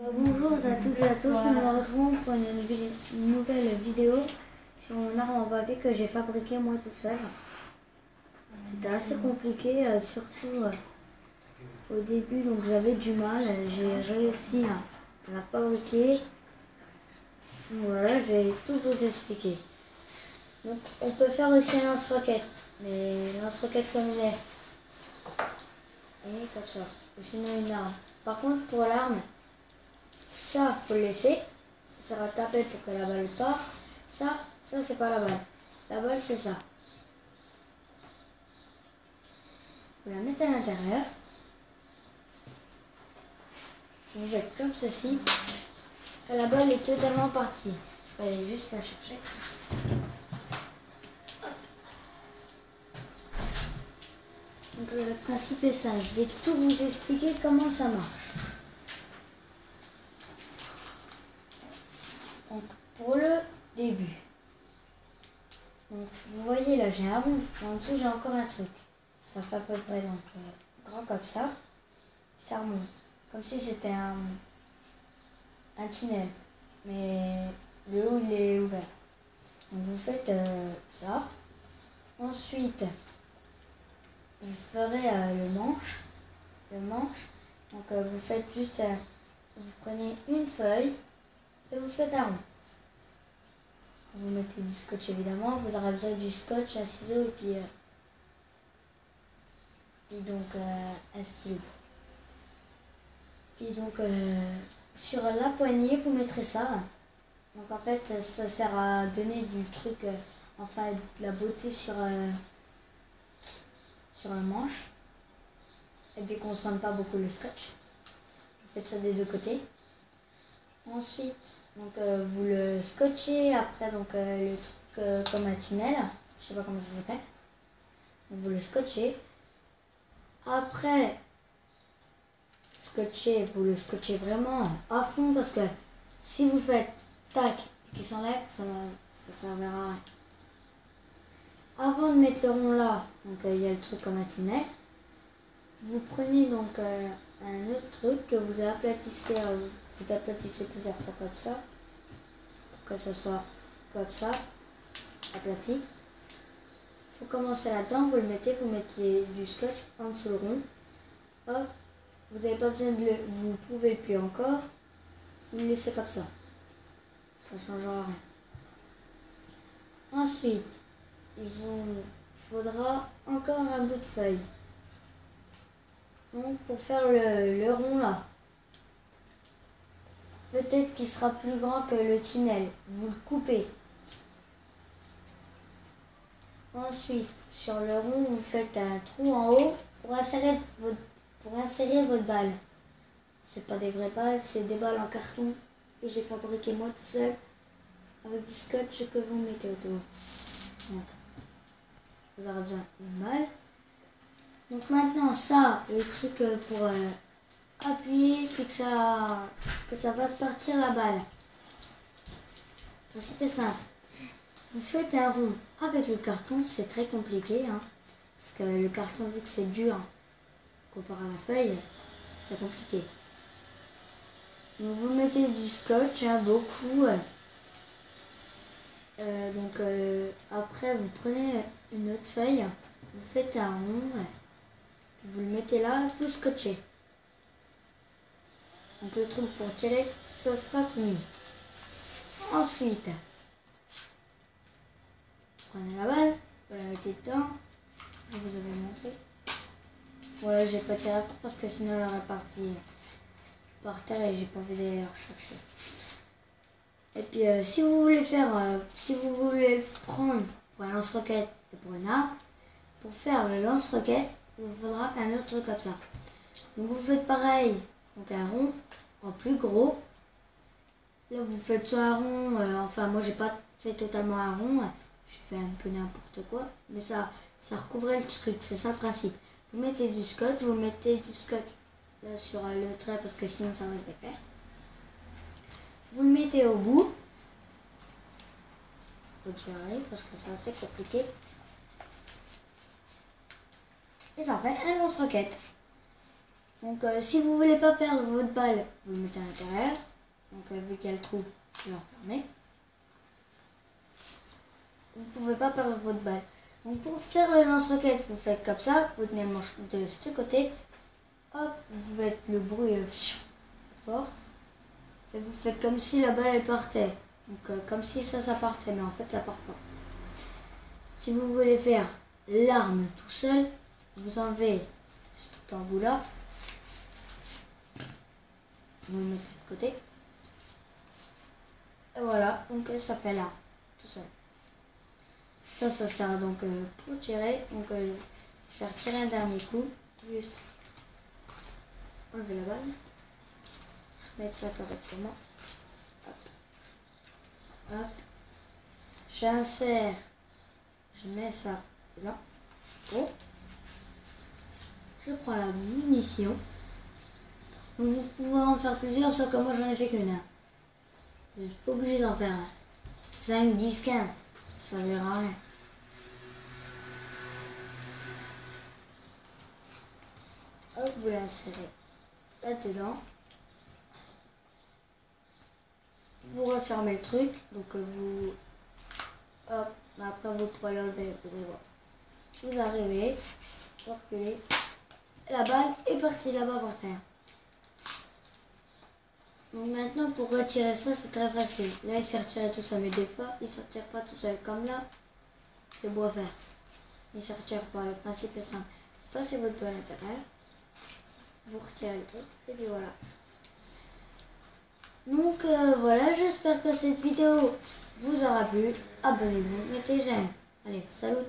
Bonjour à toutes et à tous, nous nous retrouvons pour une nouvelle vidéo sur mon arbre en papier que j'ai fabriqué moi tout seul. C'était assez compliqué, surtout au début, donc j'avais du mal, j'ai réussi à la fabriquer. Donc voilà, je vais tout vous expliquer. Donc on peut faire aussi un lance-roquette, mais lance-roquette comme il est, et comme ça, ou sinon une arme. Par contre pour l'arme, ça, faut le laisser. Ça sert à taper pour que la balle parte. Ça c'est pas la balle. La balle, c'est ça. Vous la mettez à l'intérieur. Vous faites comme ceci. Et la balle est totalement partie. Il fallait juste la chercher. Hop. Donc le principe est ça. Je vais tout vous expliquer comment ça marche. Donc pour le début. Donc, vous voyez là, j'ai un rond. En dessous, j'ai encore un truc. Ça fait à peu près donc, grand comme ça. Ça remonte. Comme si c'était un tunnel. Mais le haut, il est ouvert. Donc, vous faites ça. Ensuite, vous ferez le manche. Donc, vous faites juste... vous prenez une feuille et vous faites un rond. Vous mettez du scotch évidemment, vous aurez besoin du scotch, un ciseau et puis donc un stylo. Puis donc sur la poignée vous mettrez ça. Donc en fait ça sert à donner du truc, enfin de la beauté sur le manche. Et puis qu'on ne sente pas beaucoup le scotch. Vous faites ça des deux côtés. Ensuite, donc, vous le scotchez après donc, le truc comme un tunnel. Je sais pas comment ça s'appelle. Donc, vous le scotchez. Après, vous le scotchez vraiment à fond parce que si vous faites tac et qu'il s'enlève, ça servira à rien. Avant de mettre le rond là, donc il y a le truc comme un tunnel. Vous prenez donc un autre truc que vous aplatissez. Vous aplatissez plusieurs fois comme ça, pour que ça soit comme ça, aplati. Vous commencez là-dedans, vous mettez du scotch en dessous le rond. Hop, vous n'avez pas besoin de vous pouvez le plier encore, vous le laissez comme ça. Ça ne changera rien. Ensuite, il vous faudra encore un bout de feuille. Donc pour faire le rond là. Peut-être qu'il sera plus grand que le tunnel. Vous le coupez. Ensuite, sur le rond, vous faites un trou en haut pour insérer votre balle. C'est pas des vraies balles, c'est des balles en carton que j'ai fabriqué moi tout seul avec du scotch que vous mettez autour. Donc, vous aurez besoin d'une balle. Donc maintenant, ça, le truc pour appuyer puis que ça fasse partir la balle. Le principe est simple. Vous faites un rond avec le carton, c'est très compliqué, hein, parce que le carton, vu que c'est dur, comparé à la feuille, c'est compliqué. Donc vous mettez du scotch, hein, beaucoup. Après, vous prenez une autre feuille, vous faites un rond, vous le mettez là, vous scotchez. Donc le truc pour tirer, ça sera fini. Ensuite, prenez la balle, vous la mettez dedans, je vous avais montré. Voilà, j'ai pas tiré fort parce que sinon elle aurait parti par terre et j'ai pas envie d'aller la rechercher. Et puis si vous voulez prendre pour un lance-roquette et pour une arme, pour faire le lance-roquette, il vous faudra un autre truc comme ça. Donc vous faites pareil, donc un rond en plus gros. Là vous faites soit un rond, enfin moi j'ai pas fait totalement un rond, j'ai fait un peu n'importe quoi, mais ça recouvrait le truc, c'est ça le principe. Vous mettez du scotch, là sur le trait parce que sinon ça risque de faire. Vous le mettez au bout. Faut que j'y arrive parce que c'est assez compliqué. Et ça fait un lance-roquette. Donc si vous voulez pas perdre votre balle, vous le mettez à l'intérieur. Donc vu qu'il y a le trou, vous l'enfermez. Vous ne pouvez pas perdre votre balle. Donc pour faire le lance-roquette, vous faites comme ça, vous tenez le manche de ce côté, hop, vous faites le bruit fort, et vous faites comme si la balle elle partait. Donc comme si ça partait, mais en fait ça part pas. Si vous voulez faire l'arme tout seul, vous enlevez cet embout là, vous le mettez de côté, et voilà, donc ça fait l'arme tout seul. Ça sert donc pour tirer. Donc je vais faire tirer un dernier coup. Juste enlever la balle. Remettre ça correctement. Hop. Hop. J'insère. Je mets ça là. Oh. Je prends la munition. Donc vous pouvez en faire plusieurs, sauf que moi j'en ai fait qu'une. Vous n'êtes pas obligé d'en faire 5, 10, 15. Ça ne verra rien. Hop, vous l'insérez là-dedans. Vous refermez le truc. Donc vous... Hop, après vous pourrez l'enlever. Vous arrivez, vous reculez. La balle est partie là-bas par terre. Donc maintenant pour retirer ça c'est très facile. Là il s'est retiré tout ça, mais des fois il ne se retire pas tout seul. Comme là, le bois vert. Il ne se retire pas, le principe est simple. Passez votre doigt à l'intérieur, vous retirez le truc et puis voilà. Donc voilà, j'espère que cette vidéo vous aura plu. Abonnez-vous, mettez j'aime. Allez, salut!